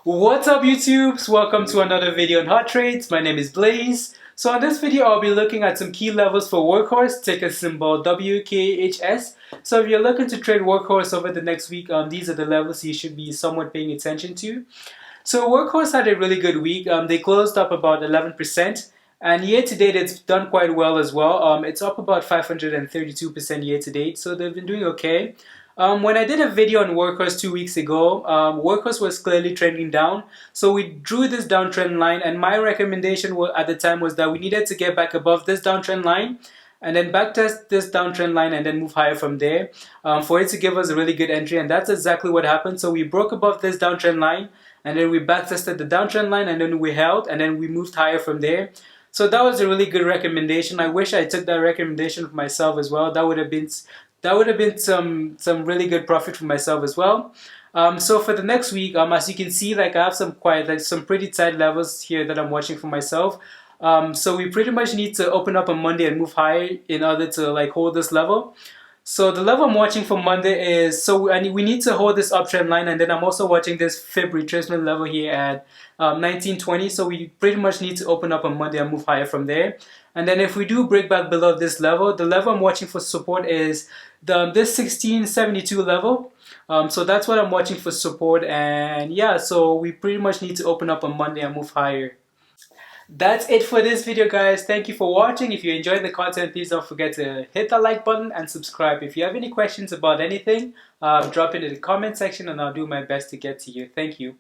What's up YouTubes? Welcome to another video on hot trades. My name is Blaze. So in this video I'll be looking at some key levels for workhorse, ticker symbol WKHS. So if you're looking to trade workhorse over the next week, these are the levels you should be somewhat paying attention to. So workhorse had a really good week. They closed up about 11%. And year to date, it's done quite well as well. It's up about 532% year to date, so they've been doing okay. When I did a video on workhorse 2 weeks ago, workhorse was clearly trending down. So we drew this downtrend line, and my recommendation at the time was that we needed to get back above this downtrend line and then backtest this downtrend line and then move higher from there for it to give us a really good entry, and that's exactly what happened. So we broke above this downtrend line and then we backtested the downtrend line and then we held and then we moved higher from there. So that was a really good recommendation. I wish I took that recommendation for myself as well. That would have been some really good profit for myself as well. So for the next week, as you can see, I have some pretty tight levels here that I'm watching for myself. So we pretty much need to open up on Monday and move higher in order to hold this level. So the level I'm watching for Monday is, we need to hold this uptrend line, and then I'm also watching this Fib retracement level here at 1920. So we pretty much need to open up on Monday and move higher from there. And then if we do break back below this level, the level I'm watching for support is this 1672 level. So that's what I'm watching for support, and yeah, so we pretty much need to open up on Monday and move higher. That's it for this video, guys. Thank you for watching. If you enjoyed the content, please don't forget to hit the like button and subscribe. If you have any questions about anything, drop it in the comment section and I'll do my best to get to you. Thank you.